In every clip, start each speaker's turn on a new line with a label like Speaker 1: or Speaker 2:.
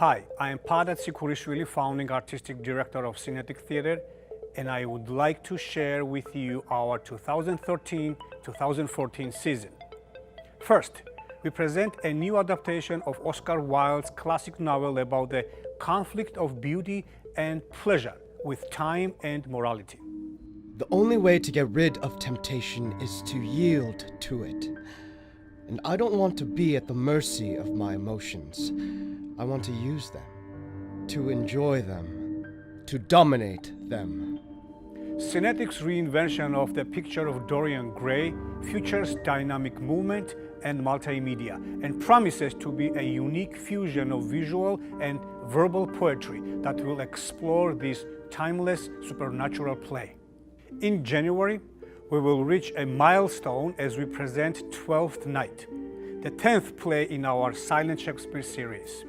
Speaker 1: Hi, I am Paata Tsikurishvili, founding artistic director of Synetic Theater, and I would like to share with you our 2013-2014 season. First, we present a new adaptation of Oscar Wilde's classic novel about the conflict of beauty and pleasure with time and morality.
Speaker 2: The only way to get rid of temptation is to yield to it. And I don't want to be at the mercy of my emotions. I want to use them, to enjoy them, to dominate them.
Speaker 1: Synetic's reinvention of the picture of Dorian Gray features dynamic movement and multimedia and promises to be a unique fusion of visual and verbal poetry that will explore this timeless supernatural play. In January, we will reach a milestone as we present Twelfth Night, the 10th play in our Silent Shakespeare series,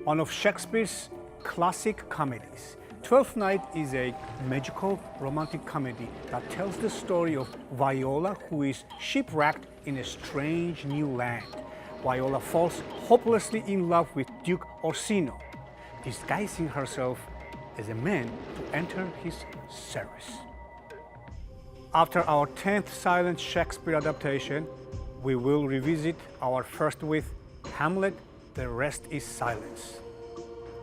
Speaker 1: one of Shakespeare's classic comedies. Twelfth Night is a magical romantic comedy that tells the story of Viola, who is shipwrecked in a strange new land. Viola falls hopelessly in love with Duke Orsino, disguising herself as a man to enter his service. After our 10th Silent Shakespeare adaptation, we will revisit our first with Hamlet, The Rest is Silence.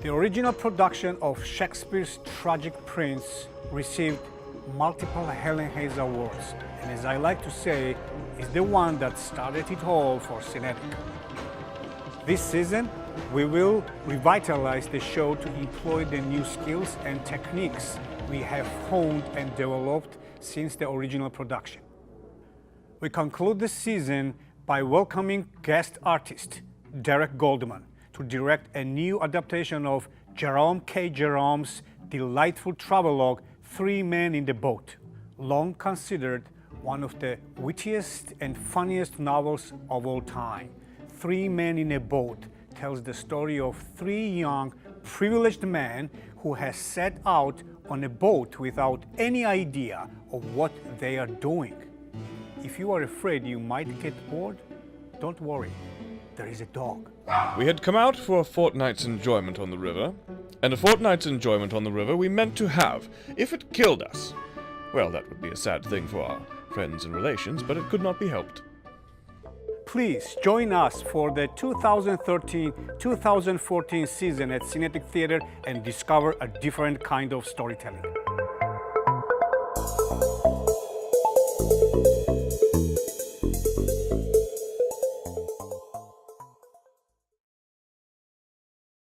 Speaker 1: The original production of Shakespeare's tragic prince received multiple Helen Hayes Awards, and as I like to say, is the one that started it all for Synetic. This season, we will revitalize the show to employ the new skills and techniques we have honed and developed since the original production. We conclude the season by welcoming guest artist Derek Goldman to direct a new adaptation of Jerome K. Jerome's delightful travelogue, Three Men in the Boat, long considered one of the wittiest and funniest novels of all time. Three Men in a Boat tells the story of three young, privileged men who has set out on a boat without any idea of what they are doing. If you are afraid you might get bored, don't worry, there is a dog.
Speaker 3: We had come out for a fortnight's enjoyment on the river, and a fortnight's enjoyment on the river we meant to have. If it killed us, well, that would be a sad thing for our friends and relations, but it could not be helped.
Speaker 1: Please join us for the 2013-2014 season at Synetic Theater and discover a different kind of storytelling.